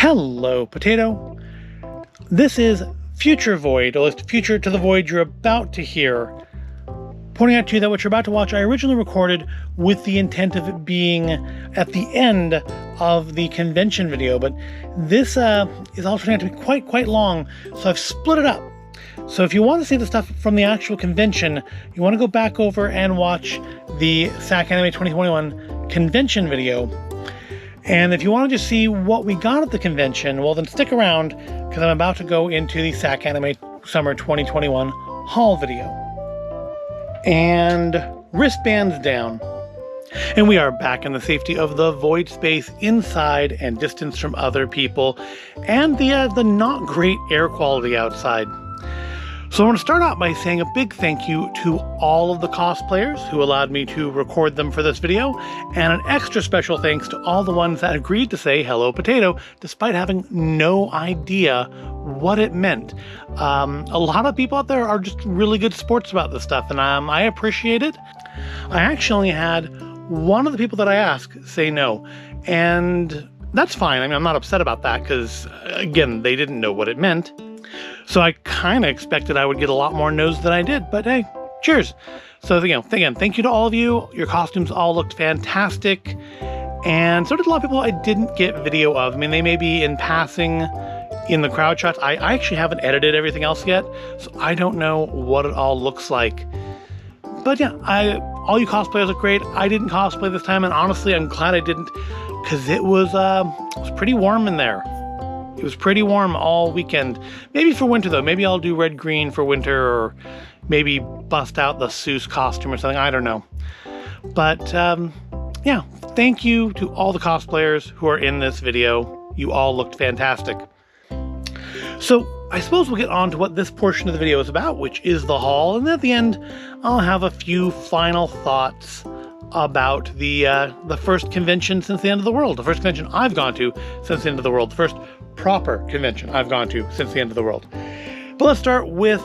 Hello, Potato. This is Future Void, or future to the void you're about to hear. Pointing out to you that what you're about to watch, I originally recorded with the intent of it being at the end of the convention video, but this is all turning out to be quite long, so I've split it up. So if you want to see the stuff from the actual convention, you want to go back over and watch the SacAnime 2021 convention video. And if you want to just see what we got at the convention, well then stick around, because I'm about to go into the SacAnime Summer 2021 haul video. And wristbands down. And we are back in the safety of the void space inside and distance from other people, and the not great air quality outside. So I want to start out by saying a big thank you to all of the cosplayers who allowed me to record them for this video, and an extra special thanks to all the ones that agreed to say hello potato despite having no idea what it meant. A lot of people out there are just really good sports about this stuff, and I appreciate it. I actually had one of the people that I asked say no, and that's fine. I mean, I'm not upset about that because, again, they didn't know what it meant. So I kind of expected I would get a lot more no's than I did, but hey, cheers. So again, thank you to all of you. Your costumes all looked fantastic, and so did a lot of people I didn't get video of. I mean, they may be in passing in the crowd shots. I actually haven't edited everything else yet, so I don't know what it all looks like. But yeah, all you cosplayers look great. I didn't cosplay this time, and honestly, I'm glad I didn't, because it was pretty warm in there. It was pretty warm all weekend. Maybe for winter, though. Maybe I'll do red-green for winter, or maybe bust out the Seuss costume or something. I don't know. But, yeah, thank you to all the cosplayers who are in this video. You all looked fantastic. So, I suppose we'll get on to what this portion of the video is about, which is the haul. And at the end, I'll have a few final thoughts about the first convention since the end of the world. The first convention I've gone to since the end of the world. The first proper convention I've gone to since the end of the world. But let's start with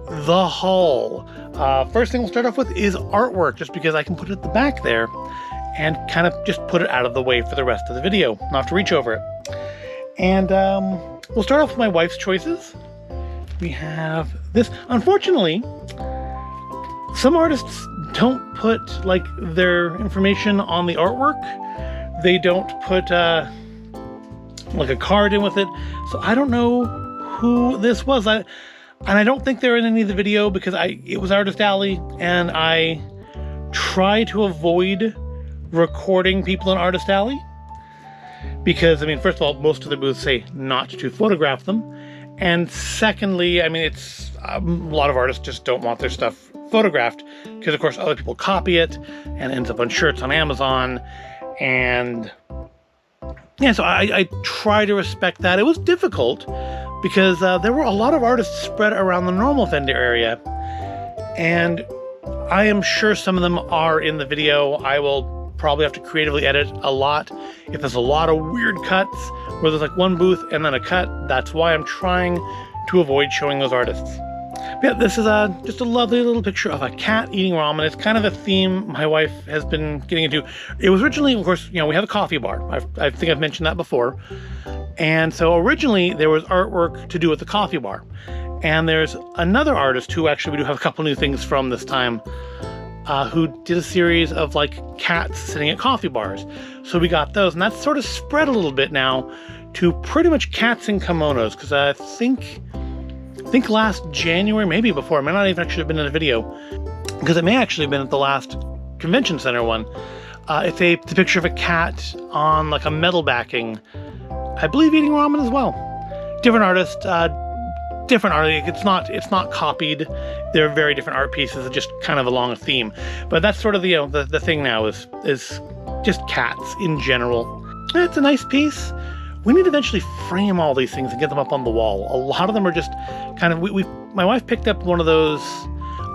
the haul. First thing we'll start off with is artwork, just because I can put it at the back there and kind of just put it out of the way for the rest of the video. Not have to reach over it. And we'll start off with my wife's choices. We have this. Unfortunately, some artists don't put like their information on the artwork. They don't put like a card in with it, so I don't know who this was. And I don't think they're in any of the video because it was Artist Alley, and I try to avoid recording people in Artist Alley because, I mean, first of all, most of the booths say not to photograph them, and secondly, I mean, it's a lot of artists just don't want their stuff photographed because, of course, other people copy it and it ends up on shirts on Amazon. And yeah, so I try to respect that. It was difficult because there were a lot of artists spread around the normal vendor area, and I am sure some of them are in the video. I will probably have to creatively edit a lot. If there's a lot of weird cuts where there's like one booth and then a cut, that's why I'm trying to avoid showing those artists. But yeah, this is just a lovely little picture of a cat eating ramen. It's kind of a theme my wife has been getting into. It was originally, of course, you know, we have a coffee bar. I think I've mentioned that before. And so originally there was artwork to do with the coffee bar. And there's another artist who actually, we do have a couple new things from this time, who did a series of like cats sitting at coffee bars. So we got those, and that's sort of spread a little bit now to pretty much cats in kimonos, because I think last January, maybe before, it may not even actually have been in a video, because it may actually have been at the last convention center one. It's a picture of a cat on like a metal backing, I believe eating ramen as well. Different artist, different art. It's not copied. They're very different art pieces, just kind of along a theme. But that's sort of the thing now is just cats in general. It's a nice piece. We need to eventually frame all these things and get them up on the wall. A lot of them are just kind of, my wife picked up one of those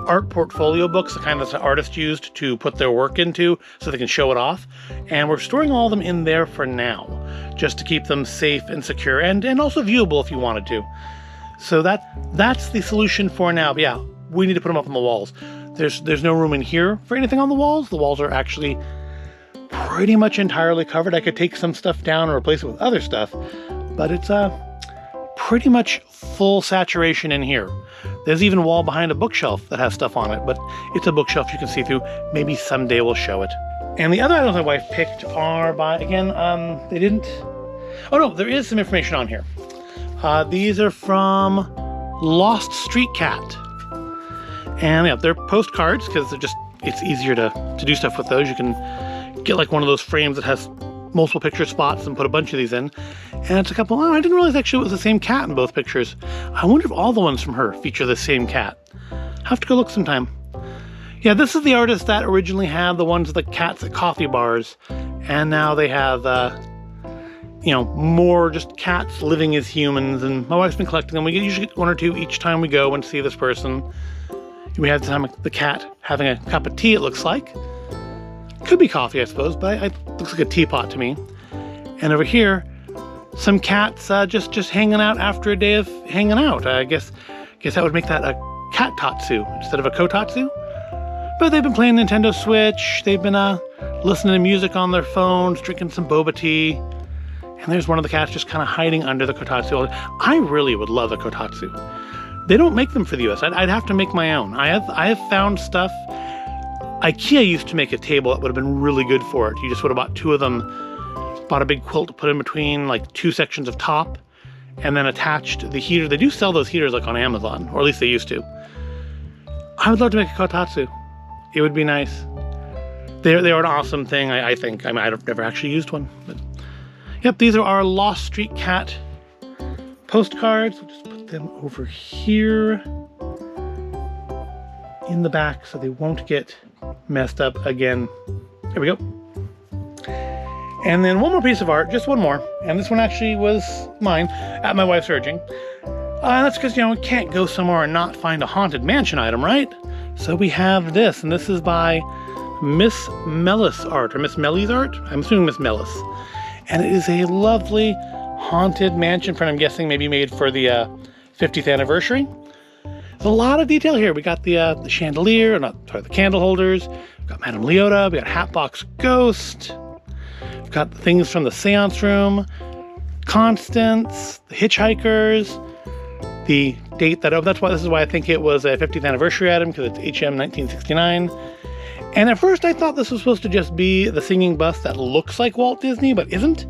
art portfolio books, the kind that the artist used to put their work into so they can show it off. And we're storing all of them in there for now, just to keep them safe and secure and also viewable if you wanted to. So that's the solution for now. But yeah, we need to put them up on the walls. There's no room in here for anything on the walls. The walls are actually pretty much entirely covered. I could take some stuff down and replace it with other stuff, but it's pretty much full saturation in here. There's even a wall behind a bookshelf that has stuff on it, but it's a bookshelf you can see through. Maybe someday we'll show it. And the other items my wife picked are by, again, they didn't... Oh no, there is some information on here. These are from Lost Street Cat. And yeah, they're postcards because they're just, it's easier to do stuff with those. You can get like one of those frames that has multiple picture spots and put a bunch of these in. And it's a couple, oh, I didn't realize actually it was the same cat in both pictures. I wonder if all the ones from her feature the same cat. I'll have to go look sometime. Yeah, this is the artist that originally had the ones of the cats at coffee bars. And now they have, you know, more just cats living as humans. And my wife's been collecting them. We usually get one or two each time we go and see this person. We have the time the cat having a cup of tea, it looks like. Could be coffee, I suppose, but it looks like a teapot to me. And over here, some cats just hanging out after a day of hanging out. I guess that would make that a cat tatsu instead of a kotatsu. But they've been playing Nintendo Switch. They've been listening to music on their phones, drinking some boba tea. And there's one of the cats just kind of hiding under the kotatsu. I really would love a kotatsu. They don't make them for the US. I'd have to make my own. I have found stuff. IKEA used to make a table that would have been really good for it. You just would have bought two of them, bought a big quilt to put in between like two sections of top, and then attached the heater. They do sell those heaters like on Amazon, or at least they used to. I would love to make a kotatsu. It would be nice. They're an awesome thing, I think. I mean, I've never actually used one. But yep, these are our Lost Street Cat postcards. We'll just put them over here in the back so they won't get messed up again. There we go. And then one more piece of art, just one more. And this one actually was mine at my wife's urging. That's because, you know, we can't go somewhere and not find a haunted mansion item, right? So we have this, and this is by Miss Mellis art, or Miss Melly's art? I'm assuming Miss Mellis. And it is a lovely haunted mansion front, I'm guessing maybe made for the 50th anniversary. There's a lot of detail here. We got the chandelier, the candle holders. We've got Madame Leota. We got Hatbox Ghost. We've got the things from the seance room. Constance, the hitchhikers, the date this is why I think it was a 50th anniversary item, because it's HM 1969. And at first I thought this was supposed to just be the singing bus that looks like Walt Disney, but isn't.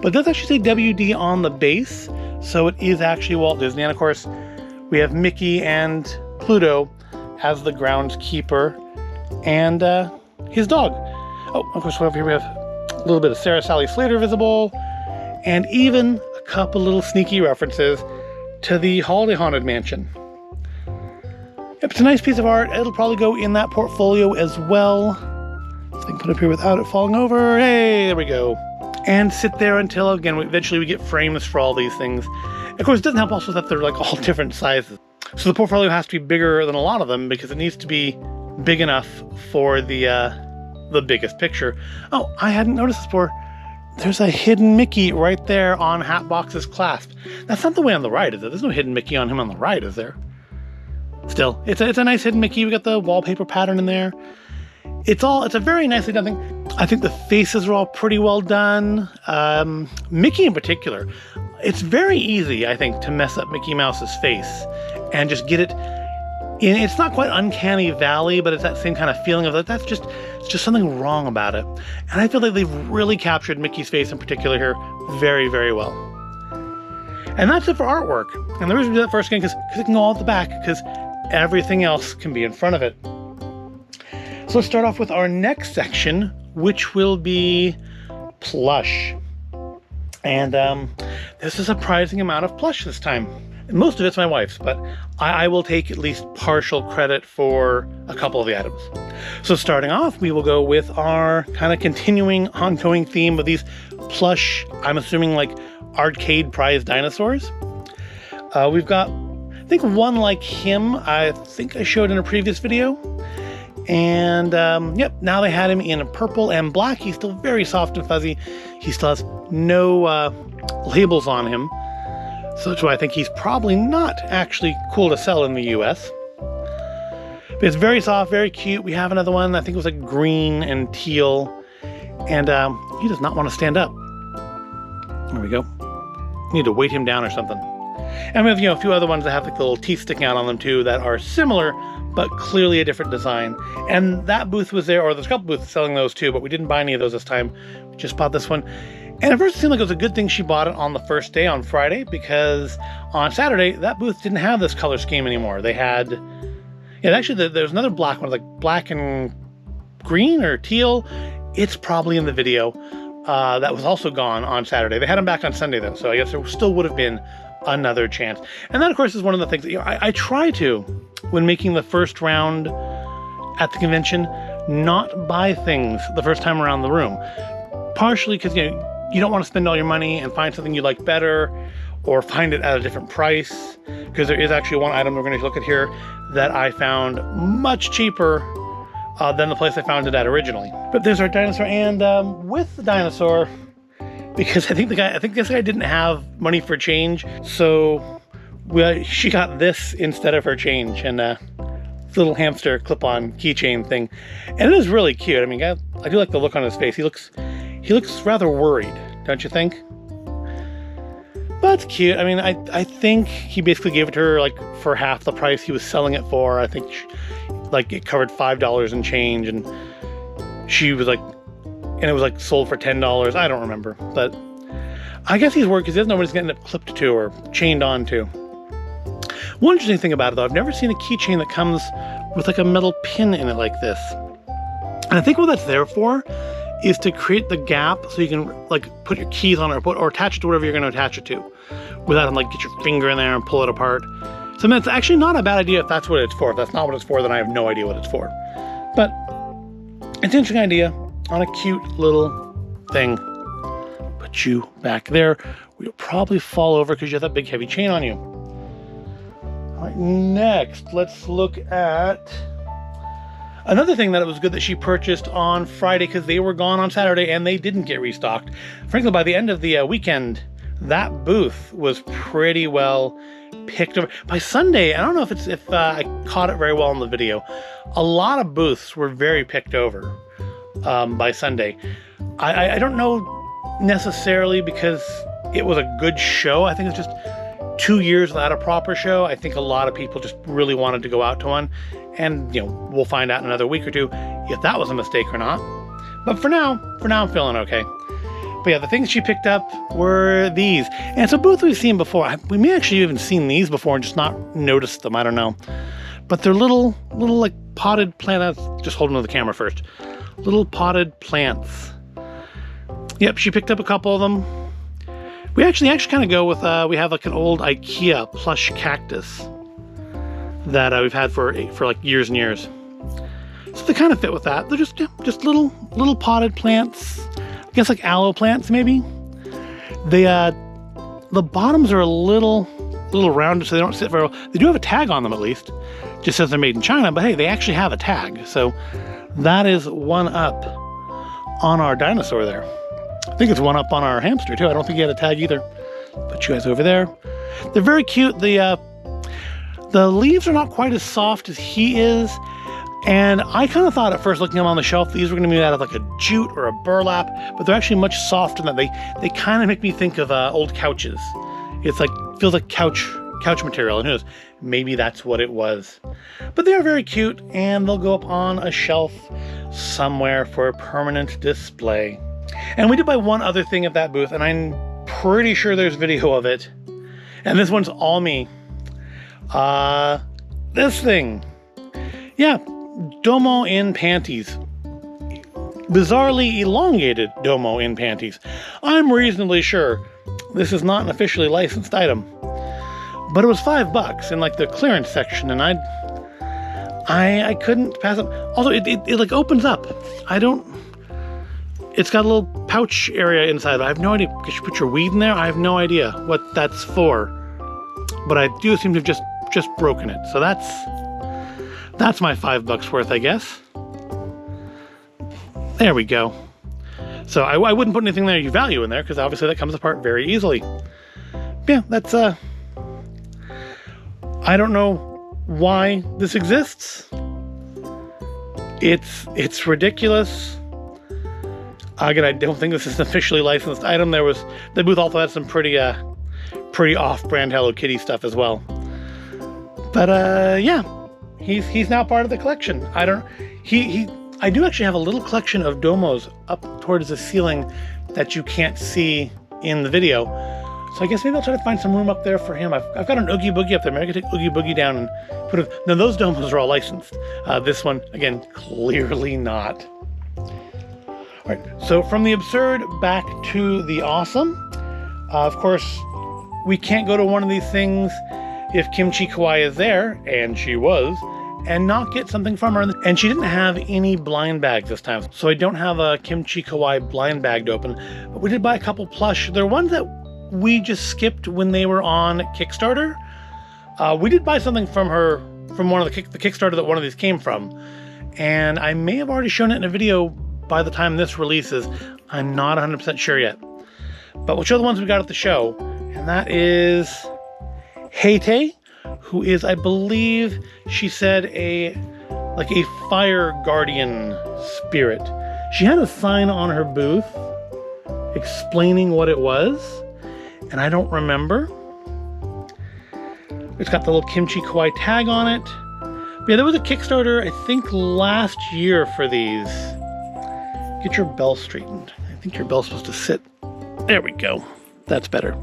But it does actually say WD on the base, so it is actually Walt Disney. And of course, we have Mickey and Pluto as the groundskeeper and his dog. Oh, of course, over here we have a little bit of Sarah Sally Slater visible, and even a couple little sneaky references to the Holiday Haunted Mansion. Yep, it's a nice piece of art. It'll probably go in that portfolio as well. So I can put it up here without it falling over. Hey, there we go. And sit there until, again, eventually we get frames for all these things. Of course, it doesn't help also that they're like all different sizes. So the portfolio has to be bigger than a lot of them because it needs to be big enough for the biggest picture. Oh, I hadn't noticed this before. There's a hidden Mickey right there on Hatbox's clasp. That's not the way on the right, is it? There's no hidden Mickey on him on the right, is there? Still, it's a nice hidden Mickey. We got the wallpaper pattern in there. It's a very nicely done thing. I think the faces are all pretty well done. Mickey in particular. It's very easy, I think, to mess up Mickey Mouse's face and just get it in. It's not quite Uncanny Valley, but it's that same kind of feeling of that. It's just something wrong about it. And I feel like they've really captured Mickey's face in particular here very, very well. And that's it for artwork. And the reason we do that first again, because it can go all at the back, because everything else can be in front of it. So let's start off with our next section, which will be plush. And there's a surprising amount of plush this time. Most of it's my wife's, but I will take at least partial credit for a couple of the items. So starting off, we will go with our kind of continuing, ongoing theme of these plush, I'm assuming like arcade prize dinosaurs. We've got, I think, one like him. I think I showed in a previous video. And yep, now they had him in purple and black. He's still very soft and fuzzy. He still has no labels on him. So that's why I think he's probably not actually cool to sell in the US. But it's very soft, very cute. We have another one, I think it was like green and teal. And he does not want to stand up. There we go. Need to weight him down or something. And we have, a few other ones that have like the little teeth sticking out on them too that are similar, but clearly a different design. And that booth was there, or there's a couple booths selling those too, but we didn't buy any of those this time. We just bought this one. And at first it seemed like it was a good thing she bought it on the first day, on Friday, because on Saturday, that booth didn't have this color scheme anymore. They had, actually there's another black one, like black and green or teal. It's probably in the video. That was also gone on Saturday. They had them back on Sunday though, so I guess there still would have been another chance. And that of course is one of the things that I try to, when making the first round at the convention, not buy things the first time around the room. Partially because you don't want to spend all your money and find something you like better, or find it at a different price, because there is actually one item we're going to look at here that I found much cheaper than the place I found it at originally. But there's our dinosaur, and with the dinosaur, because I think this guy didn't have money for change, so she got this instead of her change, and little hamster clip-on keychain thing, and it is really cute. I mean, I do like the look on his face. He looks rather worried, don't you think? But it's cute. I mean, I think he basically gave it to her like for half the price he was selling it for. I think it covered $5 in change, and she was like, and it was like sold for $10. I don't remember, but I guess he's worried because he doesn't know what he's going to end up clipped to or chained on to. One interesting thing about it though, I've never seen a keychain that comes with like a metal pin in it like this. And I think what that's there for is to create the gap so you can like put your keys on it, or attach it to whatever you're going to attach it to, without having get your finger in there and pull it apart. So that's actually not a bad idea if that's what it's for. If that's not what it's for, then I have no idea what it's for. But it's an interesting idea on a cute little thing. Put you back there. We'll probably fall over because you have that big heavy chain on you. All right, next, let's look at another thing that it was good that she purchased on Friday, because they were gone on Saturday and they didn't get restocked. Frankly, by the end of the weekend, that booth was pretty well picked over. By Sunday, I don't know if I caught it very well in the video, a lot of booths were very picked over by Sunday. I don't know necessarily because it was a good show. I think it's just 2 years without a proper show. I think a lot of people just really wanted to go out to one. And, we'll find out in another week or two if that was a mistake or not. But for now I'm feeling okay. But yeah, the things she picked up were these. And it's a booth we've seen before. We may actually even seen these before and just not noticed them. I don't know. But they're little like potted plants. Just hold them to the camera first. Little potted plants. Yep, she picked up a couple of them. We actually kind of go with, we have like an old IKEA plush cactus that we've had for like years and years. So they kind of fit with that. They're just little potted plants. I guess like aloe plants maybe. The bottoms are a little rounded, so they don't sit very well. They do have a tag on them at least. Just says they're made in China, but hey, they actually have a tag. So that is one up on our dinosaur there. I think it's one up on our hamster too. I don't think he had a tag either. Put you guys over there. They're very cute. The leaves are not quite as soft as he is, and I kind of thought at first, looking at them on the shelf, these were going to be made out of like a jute or a burlap, but they're actually much softer than that. They kind of make me think of old couches. It's like, feels like couch material, and who knows, maybe that's what it was. But they are very cute, and they'll go up on a shelf somewhere for a permanent display. And we did buy one other thing at that booth, and I'm pretty sure there's video of it, and this one's all me. This thing. Yeah, Domo in Panties. Bizarrely elongated Domo in Panties. I'm reasonably sure this is not an officially licensed item. But it was $5 in like the clearance section, and I couldn't pass it. Also, it like opens up. It's got a little pouch area inside. I have no idea. Could you put your weed in there? I have no idea what that's for. But I do seem to have just broken it. So that's my $5 worth, I guess. There we go. So I wouldn't put anything there you value in there, because obviously that comes apart very easily. Yeah, that's I don't know why this exists. It's ridiculous. Again, I don't think this is an officially licensed item. The booth also had some pretty pretty off-brand Hello Kitty stuff as well. But yeah, he's now part of the collection. I do actually have a little collection of Domos up towards the ceiling that you can't see in the video. So I guess maybe I'll try to find some room up there for him. I've got an Oogie Boogie up there. Maybe I could take Oogie Boogie down and put it. Now those Domos are all licensed. This one, again, clearly not. All right, so from the absurd back to the awesome. Of course, we can't go to one of these things if Kimchi Kawaii is there, and she was, and not get something from her. And she didn't have any blind bags this time, so I don't have a Kimchi Kawaii blind bag to open. But we did buy a couple plush. They're ones that we just skipped when they were on Kickstarter. We did buy something from her, from one of the Kickstarter that one of these came from. And I may have already shown it in a video by the time this releases. I'm not 100% sure yet. But we'll show the ones we got at the show. And that is Heitai, who is, I believe, she said like a fire guardian spirit. She had a sign on her booth explaining what it was. And I don't remember. It's got the little Kimchi Kawaii tag on it. But yeah, there was a Kickstarter, I think, last year for these. Get your bell straightened. I think your bell's supposed to sit. There we go. That's better.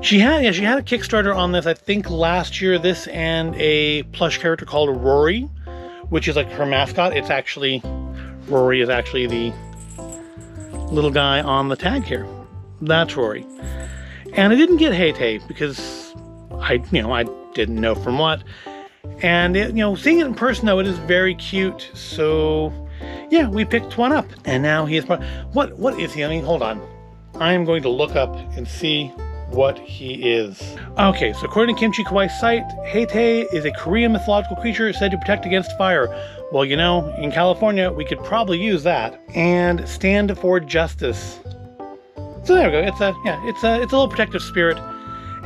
She had a Kickstarter on this, I think, last year. This and a plush character called Rory, which is like her mascot. It's actually, Rory is actually the little guy on the tag here. That's Rory. And I didn't get Heitai because I didn't know from what. And seeing it in person though, it is very cute. So yeah, we picked one up, and now he is part. What is he? I mean, hold on. I am going to look up and see what he is. Okay, so according to Kimchi Kawaii's site, Heitai is a Korean mythological creature said to protect against fire. Well, in California, we could probably use that. And stand for justice. So there we go. It's a little protective spirit.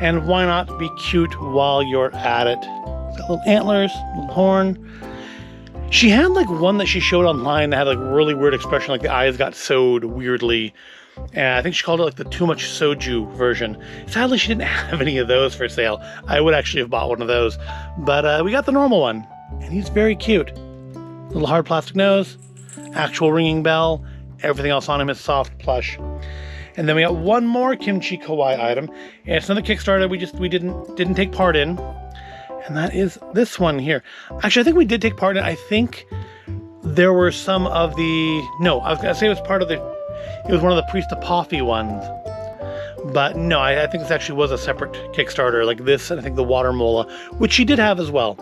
And why not be cute while you're at it? It's got little antlers, little horn. She had like one that she showed online that had like really weird expression, like the eyes got sewed weirdly. And I think she called it like the too much soju version. Sadly, she didn't have any of those for sale. I would actually have bought one of those. But we got the normal one. And he's very cute. Little hard plastic nose, actual ringing bell, everything else on him is soft plush. And then we got one more Kimchi Kawaii item, and it's another Kickstarter we didn't take part in, and that is this one here. Actually, I think we did take part in it. I think there were some of the, no, I was gonna say it was one of the Priest of Poffy ones. But no, I think this actually was a separate Kickstarter, like this, and I think the Water Mola, which she did have as well.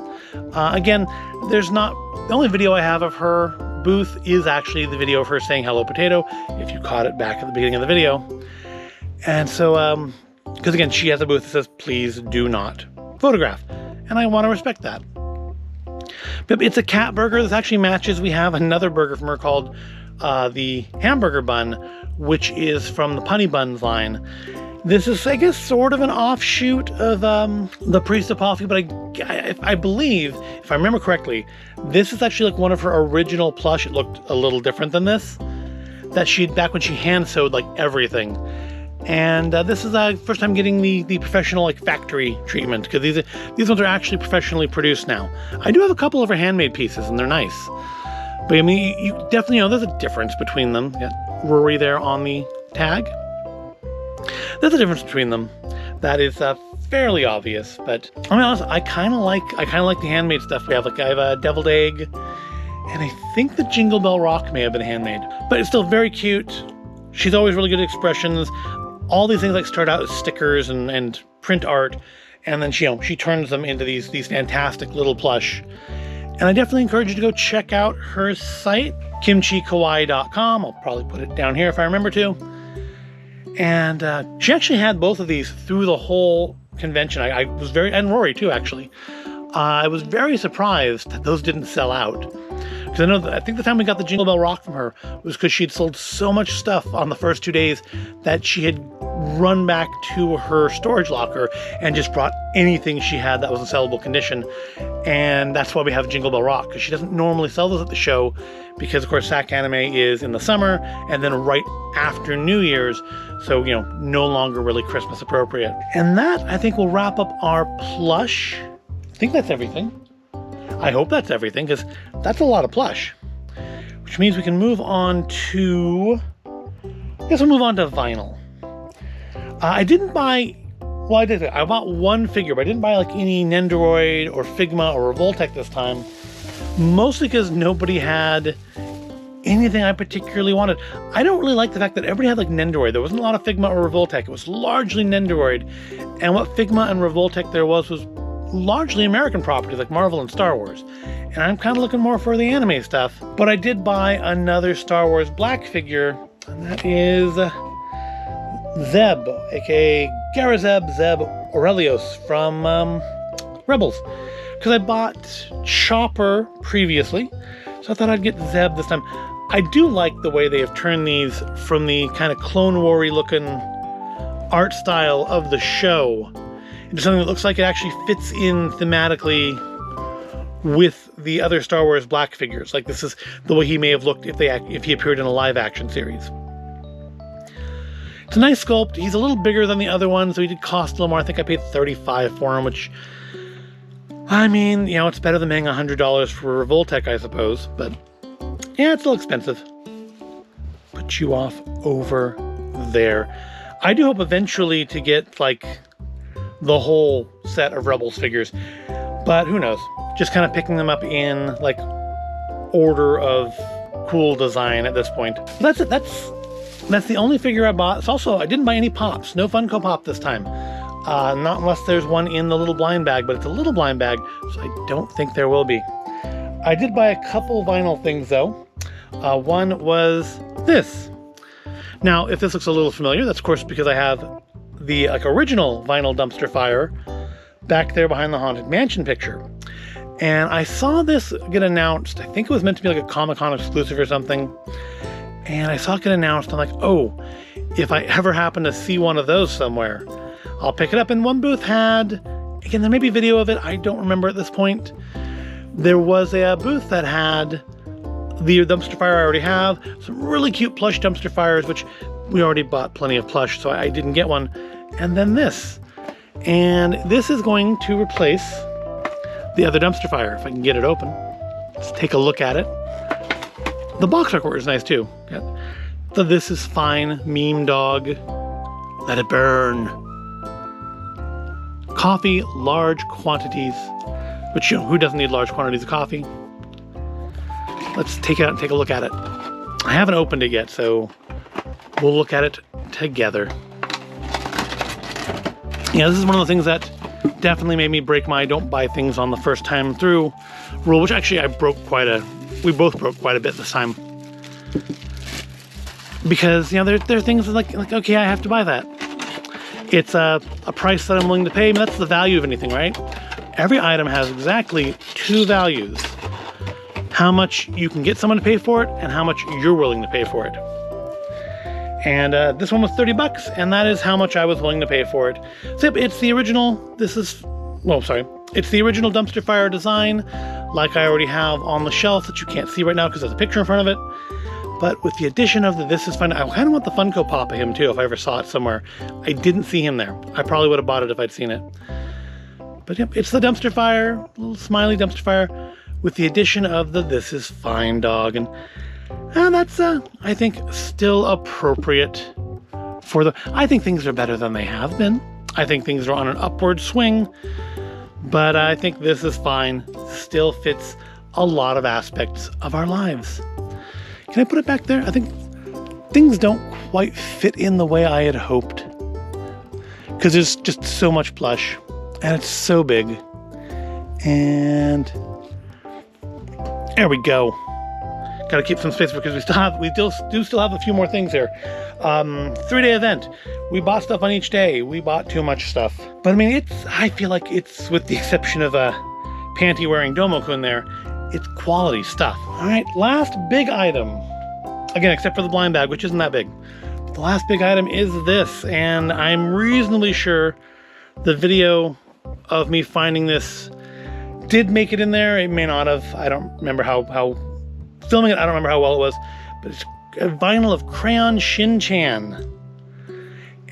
Again, the only video I have of her booth is actually the video of her saying hello potato, if you caught it back at the beginning of the video. And so, because again, she has a booth that says, please do not photograph. And I want to respect that. But it's a cat burger. This actually matches. We have another burger from her called the Hamburger Bun, which is from the Punny Buns line. This is, I guess, sort of an offshoot of the Priest of Poffy, but I believe, if I remember correctly, this is actually like one of her original plush. It looked a little different than this, that back when she hand sewed like everything. And this is first time getting the professional like factory treatment, because these ones are actually professionally produced now. I do have a couple of her handmade pieces, and they're nice. But I mean, you definitely there's a difference between them. You got Rory there on the tag. There's a difference between them that is fairly obvious, but I'll be honest, I kind of like the handmade stuff we have. Like I have a deviled egg, and I think the Jingle Bell Rock may have been handmade, but it's still very cute. She's always really good at expressions. All these things like start out as stickers and print art, and then she turns them into these fantastic little plush. And I definitely encourage you to go check out her site, kimchikawaii.com. I'll probably put it down here if I remember to. And she actually had both of these through the whole convention. I was and Rory too, actually. I was very surprised that those didn't sell out. Because I think the time we got the Jingle Bell Rock from her was because she'd sold so much stuff on the first 2 days that she had run back to her storage locker and just brought anything she had that was in sellable condition. And that's why we have Jingle Bell Rock, because she doesn't normally sell those at the show, because of course SacAnime is in the summer and then right after New Year's. So, you know, no longer really Christmas appropriate. And that, I think, will wrap up our plush. I think that's everything. I hope that's everything, because that's a lot of plush. Which means we can move on to... I guess we'll move on to vinyl. I didn't buy... Well, I did. I bought one figure, but I didn't buy like any Nendoroid or Figma or Revoltech this time. Mostly because nobody had anything I particularly wanted. I don't really like the fact that everybody had like Nendoroid. There wasn't a lot of Figma or Revoltech. It was largely Nendoroid. And what Figma and Revoltech there was largely American properties like Marvel and Star Wars. And I'm kind of looking more for the anime stuff. But I did buy another Star Wars black figure, and that is Zeb, aka Garazeb Zeb Aurelios from Rebels. Because I bought Chopper previously, so I thought I'd get Zeb this time. I do like the way they have turned these from the kind of Clone War-y looking art style of the show into something that looks like it actually fits in thematically with the other Star Wars black figures. Like this is the way he may have looked if he appeared in a live action series. It's a nice sculpt. He's a little bigger than the other ones, so he did cost a little more. I think I paid $35 for him, which, I mean, you know, it's better than paying $100 for Revoltech, I suppose. But, yeah, it's a little expensive. Put you off over there. I do hope eventually to get, like, the whole set of Rebels figures. But who knows? Just kind of picking them up in, like, order of cool design at this point. But that's it. That's the only figure I bought. It's also, I didn't buy any pops. No Funko Pop this time. Not unless there's one in the little blind bag, but it's a little blind bag, so I don't think there will be. I did buy a couple vinyl things, though. One was this. Now, if this looks a little familiar, that's of course because I have the original vinyl dumpster fire back there behind the Haunted Mansion picture. And I saw this get announced. I think it was meant to be like a Comic-Con exclusive or something. And I saw it get announced. I'm like, oh, if I ever happen to see one of those somewhere, I'll pick it up. And one booth had, again, there may be video of it. I don't remember at this point. There was a booth that had the dumpster fire I already have. Some really cute plush dumpster fires, which we already bought plenty of plush, so I didn't get one. And then this. And this is going to replace the other dumpster fire, if I can get it open. Let's take a look at it. The box artwork is nice too. The This Is Fine meme dog. Let it burn. Coffee, large quantities. Which, you know, who doesn't need large quantities of coffee? Let's take it out and take a look at it. I haven't opened it yet, so we'll look at it together. Yeah, this is one of the things that definitely made me break my don't buy things on the first time through rule, which actually we both broke quite a bit this time. Because, you know, there are things like, okay, I have to buy that. It's a price that I'm willing to pay. I mean, that's the value of anything, right? Every item has exactly two values. How much you can get someone to pay for it, and how much you're willing to pay for it. And this one was $30, and that is how much I was willing to pay for it. So it's the original, it's the original dumpster fire design, like I already have on the shelf that you can't see right now because there's a picture in front of it. But with the addition of the This Is Fine, I kind of want the Funko Pop of him too, if I ever saw it somewhere. I didn't see him there. I probably would have bought it if I'd seen it. But yep, it's the dumpster fire, little smiley dumpster fire, with the addition of the This Is Fine dog. And that's, I think, still appropriate for I think things are better than they have been. I think things are on an upward swing. But I think This Is Fine still fits a lot of aspects of our lives. Can I put it back there? I think things don't quite fit in the way I had hoped. Because there's just so much plush. And it's so big. And there we go. Gotta keep some space because we do still have a few more things here. 3-day event. We bought stuff on each day. We bought too much stuff. But I mean, I feel like it's, with the exception of a panty wearing Domo-kun there, it's quality stuff. All right, last big item. Again, except for the blind bag, which isn't that big. The last big item is this, and I'm reasonably sure the video of me finding this did make it in there. It may not have. I don't remember how filming it, I don't remember how well it was, but it's a vinyl of Crayon Shinchan.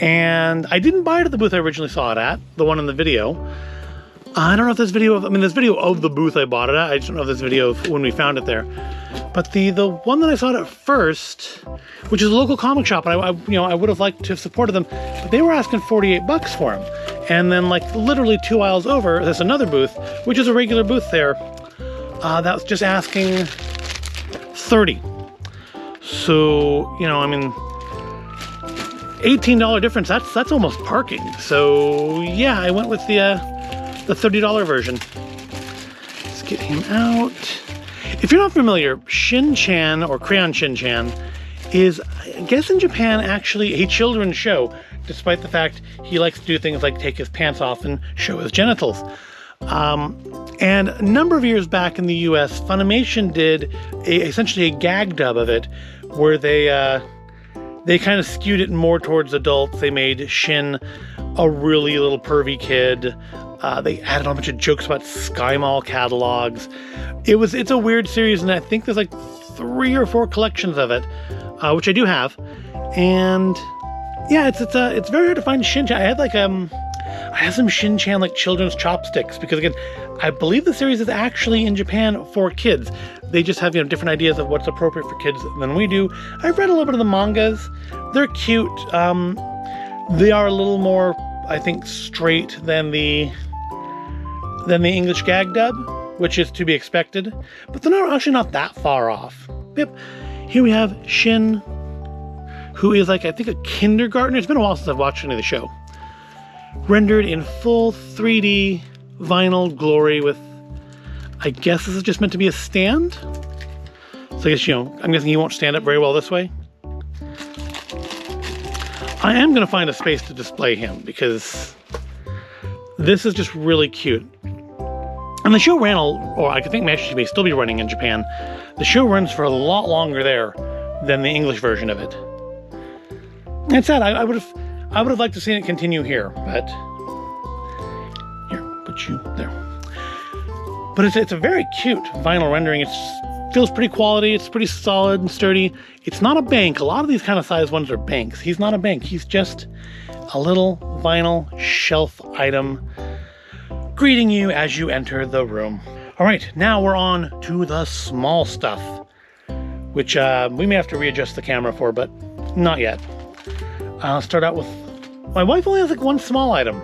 And I didn't buy it at the booth I originally saw it at, the one in the video. I don't know if this video of, there's video of the booth I bought it at. I just don't know if this video of when we found it there. But the one that I saw it at first, which is a local comic shop, and I would have liked to have supported them, but they were asking 48 bucks for them. And then like literally 2 aisles over, there's another booth, which is a regular booth there, that was just asking 30. So, you know, I mean, $18 difference, that's almost parking. So yeah, I went with the $30 version. Let's get him out. If you're not familiar, Shinchan, or Crayon Shinchan, is, I guess in Japan, actually a children's show, despite the fact he likes to do things like take his pants off and show his genitals. And a number of years back in the US, Funimation did essentially a gag dub of it, where they kind of skewed it more towards adults. They made Shin a really little pervy kid. They added a bunch of jokes about Sky Mall catalogs. It's a weird series, and I think there's like 3 or 4 collections of it, which I do have. And yeah, it's very hard to find Shinchan. I have some Shinchan like children's chopsticks, because again, I believe the series is actually in Japan for kids. They just have, you know, different ideas of what's appropriate for kids than we do. I've read a little bit of the mangas. They're cute. They are a little more, I think, straight than the English gag dub, which is to be expected. But they're actually not that far off. Yep. Here we have Shin, who is like, I think, a kindergartner. It's been a while since I've watched any of the show. Rendered in full 3D vinyl glory with, I guess this is just meant to be a stand. So I guess, you know, I'm guessing he won't stand up very well this way. I am going to find a space to display him, because this is just really cute. And the show ran, or I think actually may still be running in Japan. The show runs for a lot longer there than the English version of it. And it's sad. I would have liked to see it continue here, but here, put you there. But it's a very cute vinyl rendering. It feels pretty quality. It's pretty solid and sturdy. It's not a bank. A lot of these kind of size ones are banks. He's not a bank. He's just a little vinyl shelf item greeting you as you enter the room. All right, now we're on to the small stuff, which we may have to readjust the camera for, but not yet. I'll start out with, my wife only has like one small item,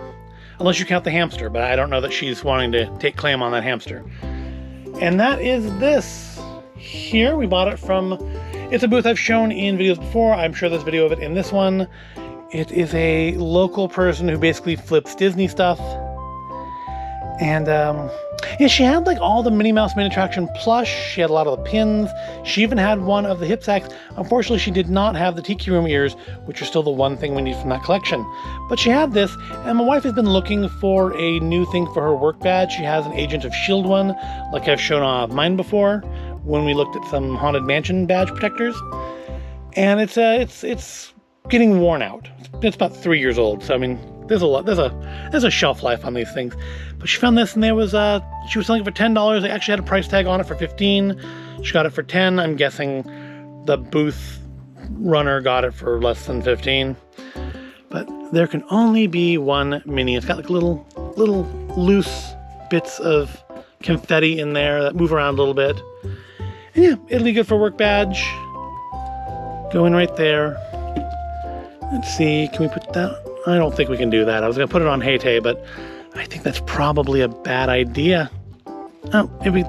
unless you count the hamster, but I don't know that she's wanting to take claim on that hamster. And that is this. Here, we bought it from, it's a booth I've shown in videos before. I'm sure there's a video of it in this one. It is a local person who basically flips Disney stuff. And yeah, she had like all the Minnie Mouse Main Attraction plush. She had a lot of the pins. She even had one of the hip sacks. Unfortunately, she did not have the Tiki Room ears, which are still the one thing we need from that collection. But she had this, and my wife has been looking for a new thing for her work badge. She has an Agent of S.H.I.E.L.D. one, like I've shown mine before, when we looked at some Haunted Mansion badge protectors. And it's getting worn out. It's about 3 years old, so I mean, there's a shelf life on these things. But she found this, and there was she was selling it for $10. They actually had a price tag on it for $15. She got it for $10. I'm guessing the booth runner got it for less than $15. But there can only be one Minnie. It's got like little loose bits of confetti in there that move around a little bit. And yeah, it'll be good for work badge. Go in right there. Let's see, can we put that? I don't think we can do that. I was going to put it on Heitai, but I think that's probably a bad idea. Oh, maybe.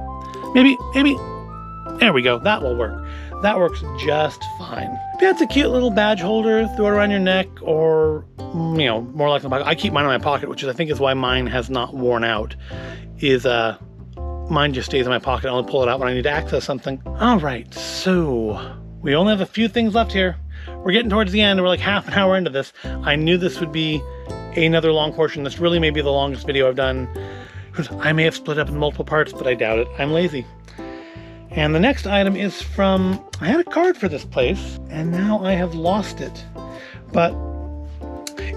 There we go. That will work. That works just fine. That's a cute little badge holder. Throw it around your neck, or, you know, more like in my pocket. I keep mine in my pocket, which is, I think, is why mine has not worn out. Is mine just stays in my pocket. I only pull it out when I need to access something. All right, so we only have a few things left here. We're getting towards the end. We're like half an hour into this. I knew this would be another long portion. This really may be the longest video I've done. I may have split up in multiple parts, but I doubt it. I'm lazy. And the next item is from, I had a card for this place, and now I have lost it. But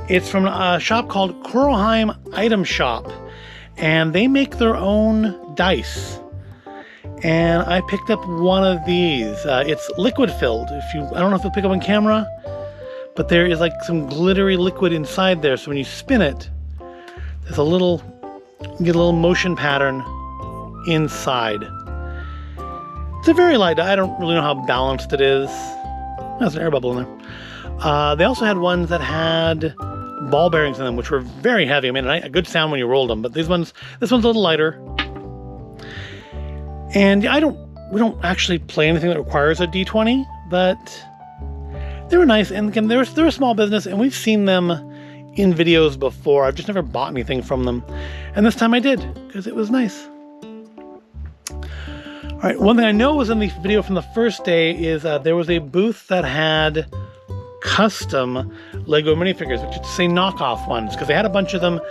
it's from a shop called Kuroheim Item Shop, and they make their own dice. And I picked up one of these. It's liquid filled. I don't know if you'll pick up on camera, but there is like some glittery liquid inside there. So when you spin it, there's you get a little motion pattern inside. It's a very light die. I don't really know how balanced it is. There's an air bubble in there. They also had ones that had ball bearings in them, which were very heavy. I mean, a good sound when you rolled them, but this one's a little lighter. And we don't actually play anything that requires a D20, but they were nice. And again, they're a small business, and we've seen them in videos before. I've just never bought anything from them. And this time I did, because it was nice. All right, one thing I know was in the video from the first day is there was a booth that had custom Lego minifigures, which is to say knockoff ones, because they had a bunch of them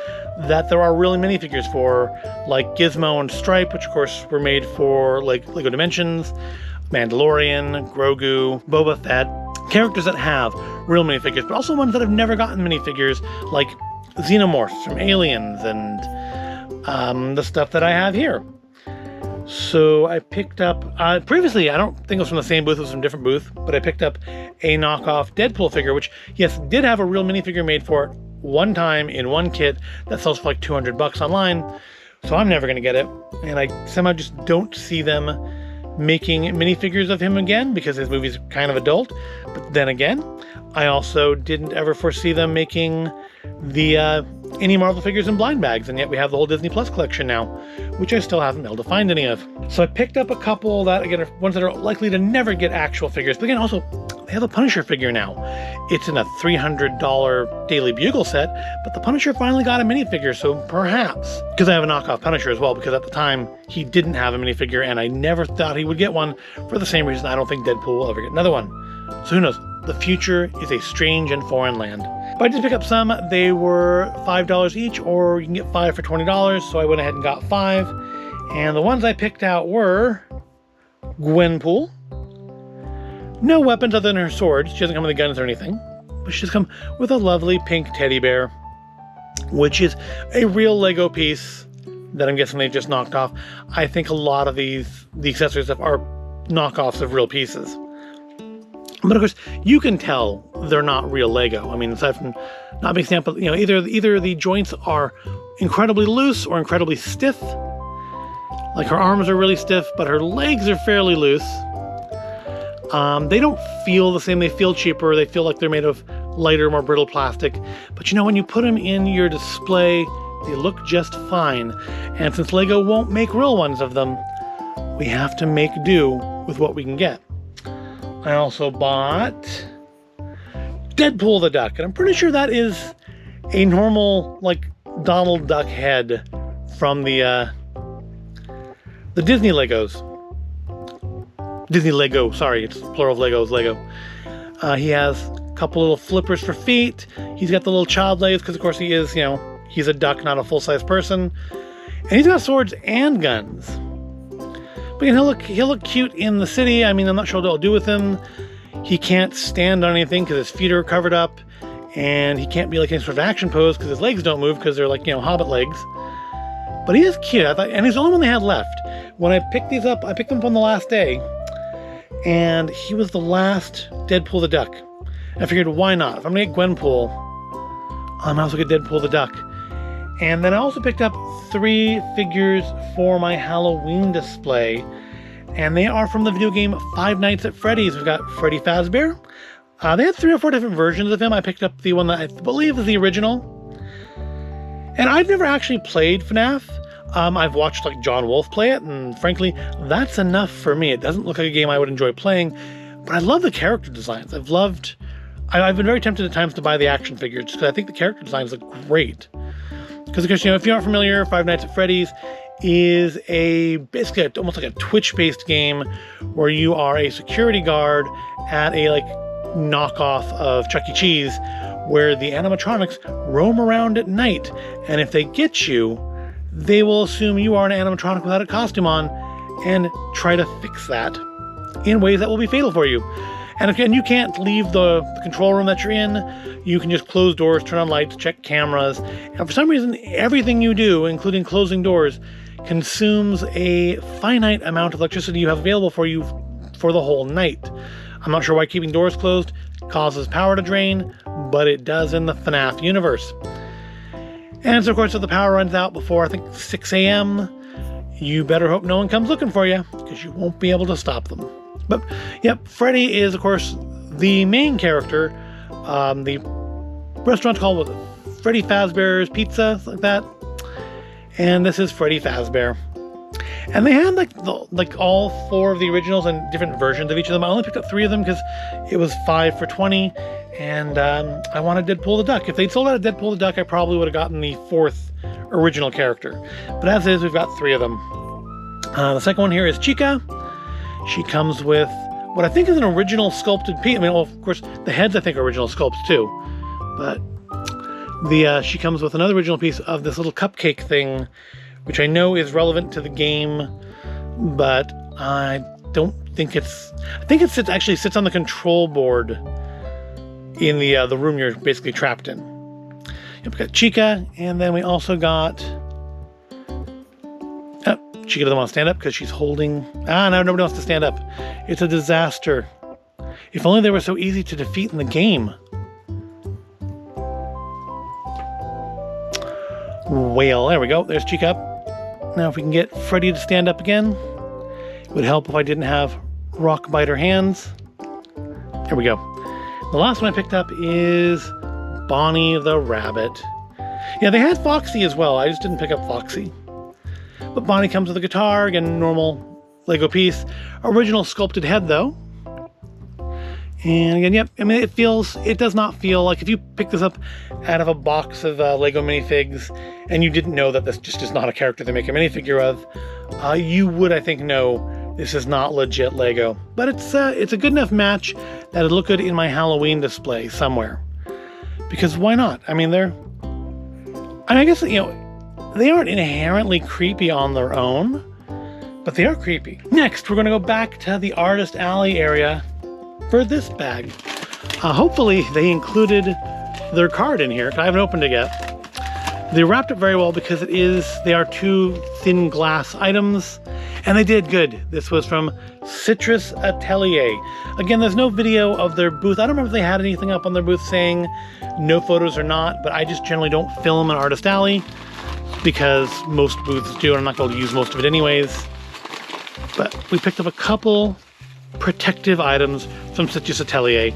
that there are really minifigures for, like Gizmo and Stripe, which of course were made for like Lego Dimensions, Mandalorian, Grogu, Boba Fett, characters that have real minifigures, but also ones that have never gotten minifigures, like Xenomorphs from Aliens and the stuff that I have here. So I picked up, previously, I don't think it was from the same booth, it was from a different booth, but I picked up a knockoff Deadpool figure, which, yes, did have a real minifigure made for it one time in one kit that sells for like $200 online, so I'm never going to get it. And I somehow just don't see them making minifigures of him again, because his movie's kind of adult. But then again, I also didn't ever foresee them making any Marvel figures in blind bags, and yet we have the whole Disney Plus collection now, which I still haven't been able to find any of. So I picked up a couple that, again, are ones that are likely to never get actual figures. But again, also, they have a Punisher figure now. It's in a $300 Daily Bugle set, but the Punisher finally got a minifigure, so perhaps, because I have a knockoff Punisher as well, because at the time he didn't have a minifigure, and I never thought he would get one, for the same reason I don't think Deadpool will ever get another one. So who knows? The future is a strange and foreign land. But I did pick up some. They were $5 each, or you can get 5 for $20, so I went ahead and got 5. And the ones I picked out were Gwenpool. No weapons other than her swords. She doesn't come with any guns or anything. But she does come with a lovely pink teddy bear, which is a real Lego piece that I'm guessing they've just knocked off. I think a lot of the accessories are knockoffs of real pieces. But of course, you can tell they're not real Lego. I mean, aside from not being stamped, you know, either the joints are incredibly loose or incredibly stiff. Like her arms are really stiff, but her legs are fairly loose. They don't feel the same. They feel cheaper. They feel like they're made of lighter, more brittle plastic. But you know, when you put them in your display, they look just fine. And since Lego won't make real ones of them, we have to make do with what we can get. I also bought Deadpool the Duck, and I'm pretty sure that is a normal, like, Donald Duck head from the Disney Legos. Disney Lego, sorry, it's plural of Legos, Lego. He has a couple little flippers for feet. He's got the little child legs, because of course he is, you know, he's a duck, not a full-size person. And he's got swords and guns. But he'll look cute in the city. I mean, I'm not sure what I'll do with him. He can't stand on anything because his feet are covered up, and he can't be like any sort of action pose because his legs don't move because they're like, you know, hobbit legs. But he is cute. I thought, and he's the only one they had left. When I picked these up, I picked them up on the last day, and he was the last Deadpool the Duck. I figured, why not? If I'm gonna get Gwenpool, I might as well get Deadpool the Duck. And then I also picked up 3 figures for my Halloween display. And they are from the video game Five Nights at Freddy's. We've got Freddy Fazbear. They had 3 or 4 different versions of him. I picked up the one that I believe is the original. And I've never actually played FNAF. I've watched like John Wolfe play it, and frankly, that's enough for me. It doesn't look like a game I would enjoy playing, but I love the character designs. I've been very tempted at times to buy the action figures because I think the character designs look great. Because, of course, you know, if you aren't familiar, Five Nights at Freddy's is basically almost like a Twitch-based game where you are a security guard at a like knockoff of Chuck E. Cheese, where the animatronics roam around at night, and if they get you, they will assume you are an animatronic without a costume on and try to fix that in ways that will be fatal for you. And again, you can't leave the control room that you're in. You can just close doors, turn on lights, check cameras. And for some reason, everything you do, including closing doors, consumes a finite amount of electricity you have available for you for the whole night. I'm not sure why keeping doors closed causes power to drain, but it does in the FNAF universe. And so, of course, if the power runs out before, I think, 6 a.m., you better hope no one comes looking for you, because you won't be able to stop them. But, yep, Freddy is, of course, the main character. The restaurant's called Freddy Fazbear's Pizza, something like that. And this is Freddy Fazbear. And they had like all 4 of the originals and different versions of each of them. I only picked up 3 of them because it was 5 for $20, and I wanted Deadpool the Duck. If they'd sold out a Deadpool the Duck, I probably would have gotten the 4th original character. But as is, we've got 3 of them. The second one here is Chica. She comes with what I think is an original sculpted piece. I mean, well, of course, the heads I think are original sculpts too. But she comes with another original piece of this little cupcake thing, which I know is relevant to the game, but I don't think it's... I think it actually sits on the control board in the room you're basically trapped in. Yep, we got Chica, and then we also got... Oh, Chica doesn't want to stand up because she's holding... no, nobody wants to stand up. It's a disaster. If only they were so easy to defeat in the game. Well, there we go. There's Chica up. Now, if we can get Freddy to stand up again, it would help if I didn't have rock biter hands. There we go. The last one I picked up is Bonnie the Rabbit. Yeah, they had Foxy as well. I just didn't pick up Foxy. But Bonnie comes with a guitar, again, normal Lego piece. Original sculpted head, though. And again, yep, I mean, it does not feel like if you pick this up out of a box of Lego minifigs and you didn't know that this just is not a character they make a minifigure of, you would, I think, know this is not legit Lego. But it's a good enough match that it'd look good in my Halloween display somewhere. Because why not? I mean, I guess, they aren't inherently creepy on their own, but they are creepy. Next, we're going to go back to the Artist Alley area for this bag. Hopefully they included their card in here, because I haven't opened it yet. They wrapped it very well because they are 2 thin glass items, and they did good. This was from Citrus Atelier. Again, there's no video of their booth. I don't remember if they had anything up on their booth saying no photos or not, but I just generally don't film an Artist Alley because most booths do, and I'm not going to use most of it anyways. But we picked up a couple protective items from Citrus Atelier.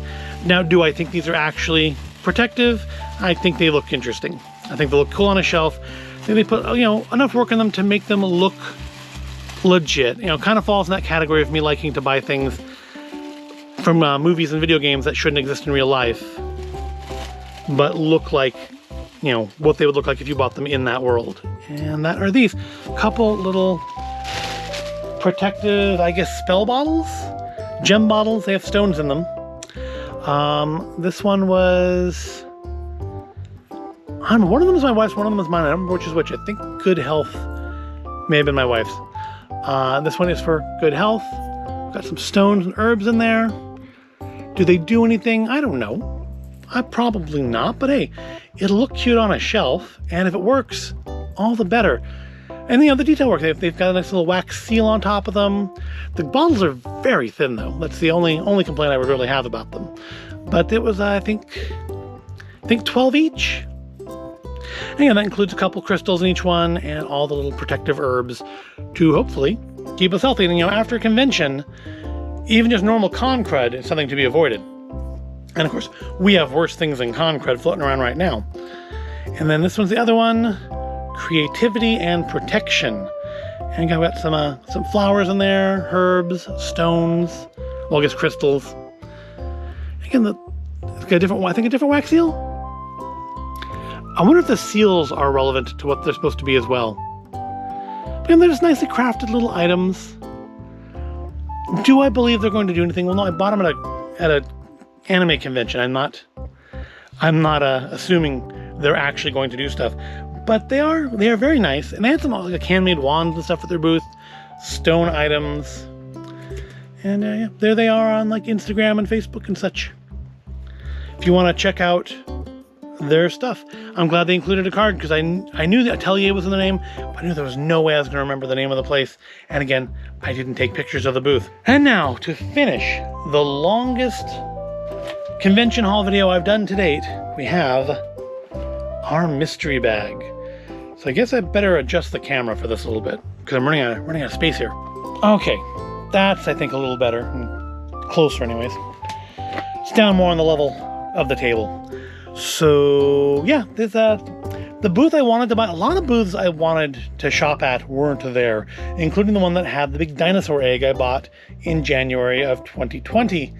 Now, do I think these are actually protective? I think they look interesting. I think they look cool on a shelf. I think they put, enough work in them to make them look legit. Kind of falls in that category of me liking to buy things from movies and video games that shouldn't exist in real life, but look like, what they would look like if you bought them in that world. And that are these couple little protective, I guess, spell bottles? Gem bottles. They have stones in them. This one was... I don't know, one of them is my wife's, one of them is mine. I don't remember which is which. I think Good Health may have been my wife's. This one is for Good Health. Got some stones and herbs in there. Do they do anything? I don't know. Probably not, but hey, it'll look cute on a shelf, and if it works, all the better. And the detail work, they've got a nice little wax seal on top of them. The bottles are very thin, though. That's the only complaint I would really have about them. But it was, I think 12 each. And yeah, that includes a couple crystals in each one and all the little protective herbs to hopefully keep us healthy. And after a convention, even just normal con crud is something to be avoided. And of course, we have worse things than con crud floating around right now. And then this one's the other one. Creativity and protection. And I've got some flowers in there, herbs, stones, well, I guess crystals. Again, it's got a different wax seal. I wonder if the seals are relevant to what they're supposed to be as well. But they're just nicely crafted little items. Do I believe they're going to do anything? Well, no, I bought them at a anime convention. I'm not assuming they're actually going to do stuff. But they are very nice, and they had some like handmade wands and stuff at their booth, stone items, and yeah, there they are on like Instagram and Facebook and such. If you want to check out their stuff, I'm glad they included a card because I knew the Atelier was in the name, but I knew there was no way I was going to remember the name of the place. And again, I didn't take pictures of the booth. And now to finish the longest convention haul video I've done to date, we have our mystery bag. So I guess I better adjust the camera for this a little bit because I'm running out of space here. Okay, that's I think a little better, closer anyways. It's down more on the level of the table. So yeah, there's the booth I wanted to buy. A lot of booths I wanted to shop at weren't there, including the one that had the big dinosaur egg I bought in January of 2020.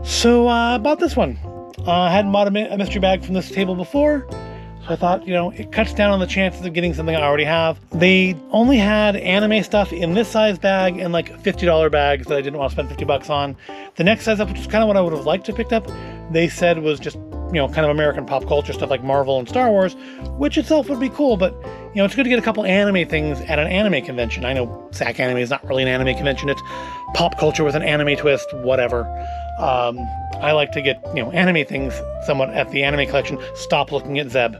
So I bought this one. I hadn't bought a mystery bag from this table before, so I thought, you know, it cuts down on the chances of getting something I already have. They only had anime stuff in this size bag and like $50 bags that I didn't want to spend $50 on. The next size up, which is kind of what I would have liked to have picked up, they said was just, you know, kind of American pop culture stuff like Marvel and Star Wars, which itself would be cool, but, you know, it's good to get a couple anime things at an anime convention. I know SacAnime is not really an anime convention, it's pop culture with an anime twist, whatever. I like to get, you know, anime things somewhat at the anime collection. Stop looking at Zeb.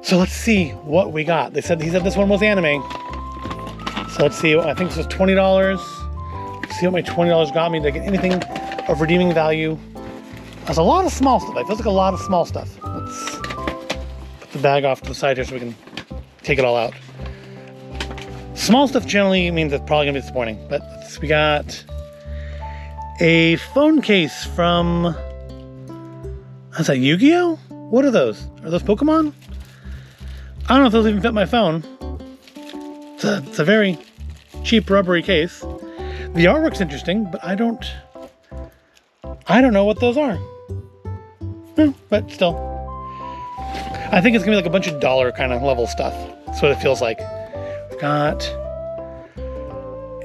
So let's see what we got. He said this one was anime. So let's see, I think this was $20. Let's see what my $20 got me to get anything of redeeming value. There's a lot of small stuff. It feels like a lot of small stuff. Let's put the bag off to the side here so we can take it all out. Small stuff generally means it's probably gonna be disappointing, but we got a phone case from, is that Yu-Gi-Oh? What are those? Are those Pokemon? I don't know if those even fit my phone. It's a very cheap rubbery case. The artwork's interesting, but I don't know what those are. But still, I think it's gonna be like a bunch of dollar kind of level stuff. That's what it feels like. We've got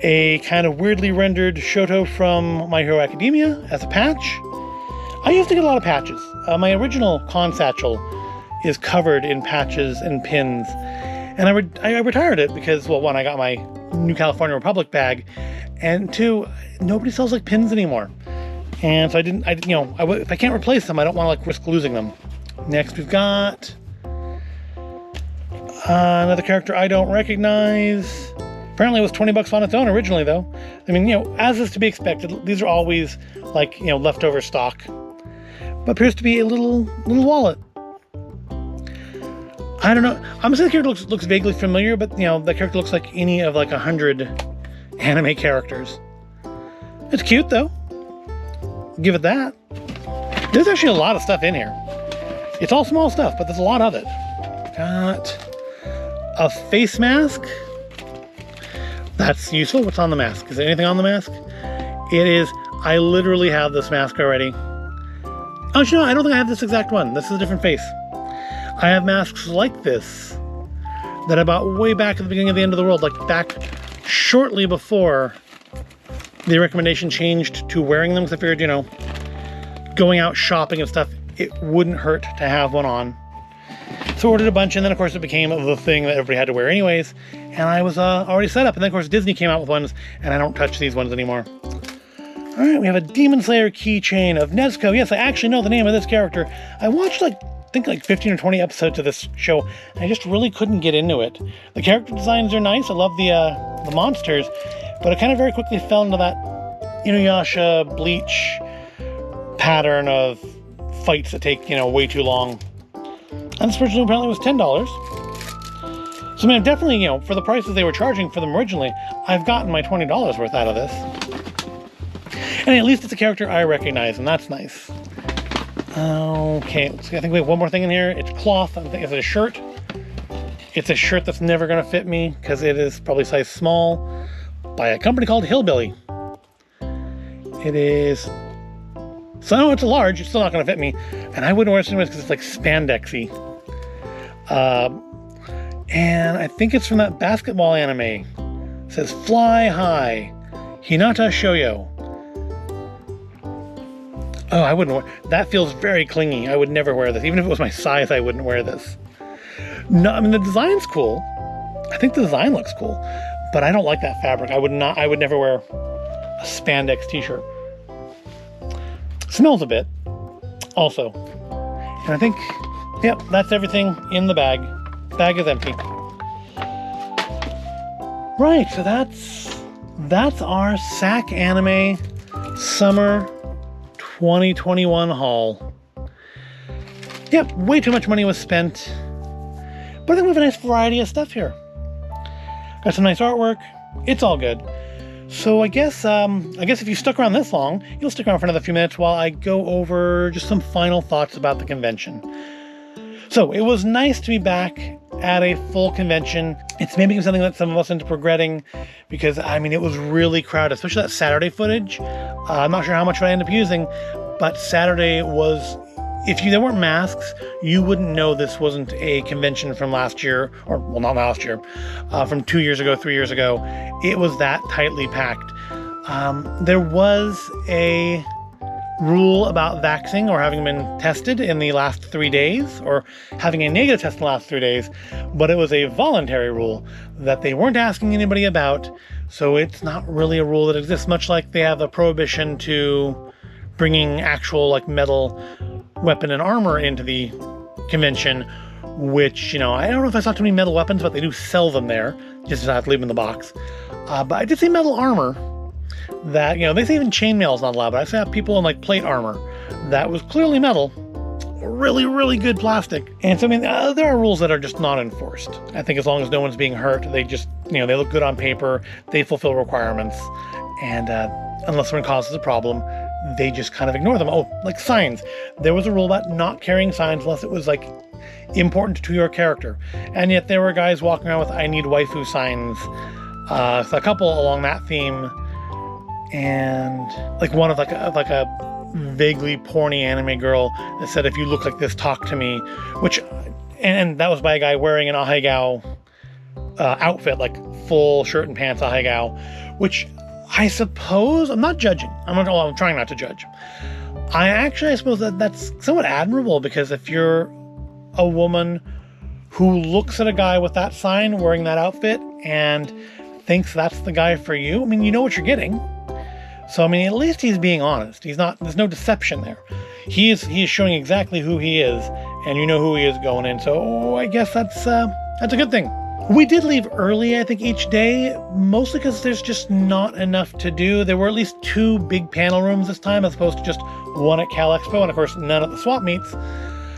a kind of weirdly rendered Shoto from My Hero Academia as a patch. I used to get a lot of patches. My original con satchel is covered in patches and pins, and I retired it because, well, one, I got my New California Republic bag, and two, nobody sells like pins anymore. And so if I can't replace them, I don't want to like risk losing them. Next, we've got another character I don't recognize. Apparently it was $20 on its own originally, though. I mean, you know, as is to be expected, these are always like, you know, leftover stock. But appears to be a little wallet. I don't know. I'm saying the character looks vaguely familiar, but you know, the character looks like any of like 100 anime characters. It's cute though. Give it that. There's actually a lot of stuff in here. It's all small stuff, but there's a lot of it. Got a face mask. That's useful. What's on the mask? Is there anything on the mask? It is. I literally have this mask already. Oh, no, I don't think I have this exact one. This is a different face. I have masks like this that I bought way back at the beginning of the end of the world, like back shortly before the recommendation changed to wearing them, because I figured, you know, going out shopping and stuff, it wouldn't hurt to have one on. So I ordered a bunch, and then of course it became the thing that everybody had to wear anyways, and I was already set up, and then of course Disney came out with ones, and I don't touch these ones anymore. Alright, we have a Demon Slayer keychain of Nezuko. Yes, I actually know the name of this character. I watched I think 15 or 20 episodes of this show, and I just really couldn't get into it. The character designs are nice, I love the monsters, but I kind of very quickly fell into that Inuyasha Bleach pattern of fights that take, you know, way too long. And this originally apparently was $10. So I mean, definitely, you know, for the prices they were charging for them originally, I've gotten my $20 worth out of this. And at least it's a character I recognize, and that's nice. Okay, so I think we have one more thing in here. It's cloth. I think it's a shirt. It's a shirt that's never going to fit me because it is probably size small, by a company called Hillbilly. It is. So I know it's a large. It's still not going to fit me, and I wouldn't wear it anyways because it's like spandexy. And I think it's from that basketball anime. It says "Fly High," Hinata Shoujo. Oh, I wouldn't wear that. Feels very clingy. I would never wear this. Even if it was my size, I wouldn't wear this. No, I mean, the design's cool. I think the design looks cool, but I don't like that fabric. I would never wear a spandex t-shirt. Smells a bit, also. And I think, yep, that's everything in the bag. Bag is empty. Right, so that's our SacAnime Summer 2021 haul. Yep, way too much money was spent. But I think we have a nice variety of stuff here. Got some nice artwork. It's all good. So I guess if you stuck around this long, you'll stick around for another few minutes while I go over just some final thoughts about the convention. So it was nice to be back at a full convention. It's maybe something that some of us end up regretting because, I mean, it was really crowded, especially that Saturday footage. I'm not sure how much I end up using, but Saturday was, there weren't masks, you wouldn't know this wasn't a convention from last year, or, well, not last year, from 2 years ago, 3 years ago. It was that tightly packed. There was a rule about vaxxing or having been tested in the last 3 days, or having a negative test in the last 3 days, but it was a voluntary rule that they weren't asking anybody about, so it's not really a rule that exists, much like they have a prohibition to bringing actual, like, metal weapon and armor into the convention, which, I don't know if I saw too many metal weapons, but they do sell them there, just I have to leave them in the box. But I did see metal armor that, they say even chainmail is not allowed, but I saw people in, like, plate armor that was clearly metal, really, really good plastic. And so, there are rules that are just not enforced. I think as long as no one's being hurt, they just, they look good on paper, they fulfill requirements, and unless someone causes a problem, they just kind of ignore them. Oh, like signs. There was a rule about not carrying signs unless it was, like, important to your character. And yet there were guys walking around with "I need waifu" signs. So a couple along that theme. And, like, one of like a vaguely porny anime girl that said, "If you look like this, talk to me." Which, and that was by a guy wearing an Ahegao outfit, like full shirt and pants Ahegao, which I suppose, I'm not judging. I'm trying not to judge. I suppose that's somewhat admirable, because if you're a woman who looks at a guy with that sign wearing that outfit and thinks that's the guy for you, you know what you're getting. So, at least he's being honest. There's no deception there. He is showing exactly who he is, and you know who he is going in. So I guess that's a good thing. We did leave early, I think, each day, mostly because there's just not enough to do. There were at least 2 big panel rooms this time, as opposed to just one at Cal Expo, and of course none at the swap meets.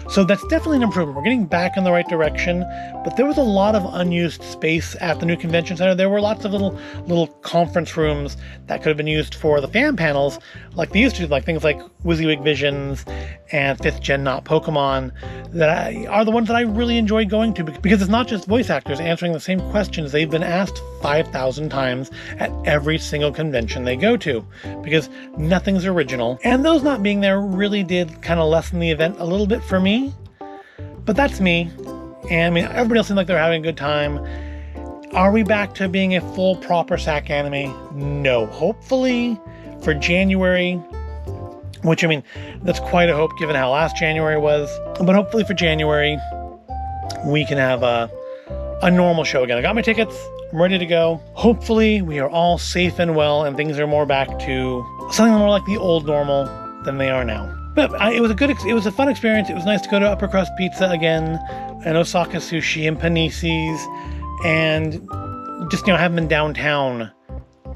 So that's definitely an improvement. We're getting back in the right direction, but there was a lot of unused space at the new convention center. There were lots of little conference rooms that could have been used for the fan panels, like they used to, like things like WYSIWYG Visions and 5th Gen Not Pokemon, that are the ones that I really enjoyed going to, because it's not just voice actors answering the same questions they've been asked 5,000 times at every single convention they go to, because nothing's original. And those not being there really did kind of lessen the event a little bit for me. But that's me. And everybody else seemed like they're having a good time. Are we back to being a full, proper SacAnime? No. Hopefully for January, which, that's quite a hope given how last January was. But hopefully for January, we can have a normal show again. I got my tickets. I'm ready to go. Hopefully we are all safe and well, and things are more back to something more like the old normal than they are now. But it was a fun experience. It was nice to go to Upper Crust Pizza again, and Osaka Sushi, and Panties, and just, haven't been downtown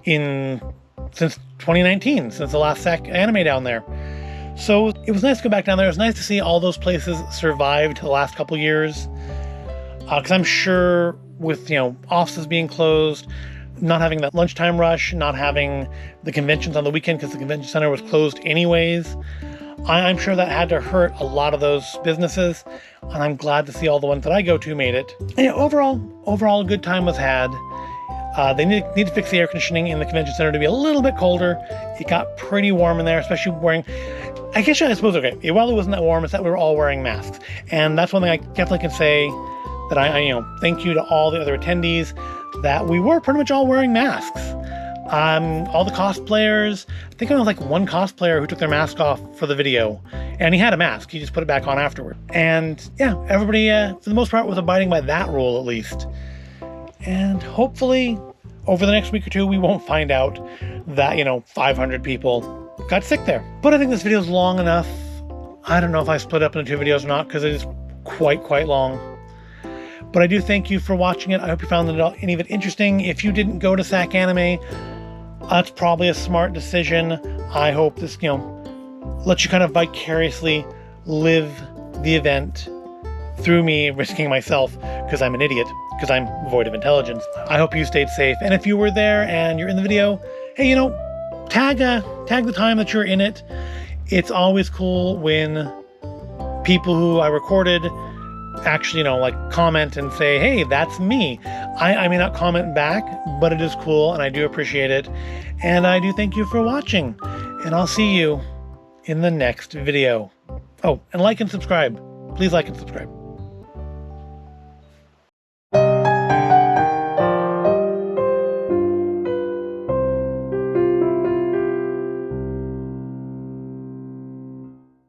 since 2019, since the last SacAnime down there. So it was nice to go back down there. It was nice to see all those places survived the last couple years. Because I'm sure with, offices being closed, not having that lunchtime rush, not having the conventions on the weekend because the convention center was closed anyways, I'm sure that had to hurt a lot of those businesses, and I'm glad to see all the ones that I go to made it. And overall, a good time was had. They need to fix the air conditioning in the convention center to be a little bit colder. It got pretty warm in there, especially wearing, I suppose, okay, while it wasn't that warm, it's that we were all wearing masks. And that's one thing I definitely can say, that I thank you to all the other attendees, that we were pretty much all wearing masks. All the cosplayers, I think there was like one cosplayer who took their mask off for the video, and he had a mask, he just put it back on afterward. And yeah, everybody, for the most part, was abiding by that rule at least. And hopefully, over the next week or two, we won't find out that, 500 people got sick there. But I think this video is long enough. I don't know if I split up into 2 videos or not, because it is quite long. But I do thank you for watching it. I hope you found any of it interesting. If you didn't go to SacAnime, that's probably a smart decision. I hope this, let you kind of vicariously live the event through me risking myself because I'm an idiot, because I'm void of intelligence. I hope you stayed safe. And if you were there and you're in the video, hey, tag the time that you're in it. It's always cool when people who I recorded actually, comment and say, hey, that's me. I may not comment back, but it is cool and I do appreciate it. And I do thank you for watching. And I'll see you in the next video. Oh, and like and subscribe. Please like and subscribe.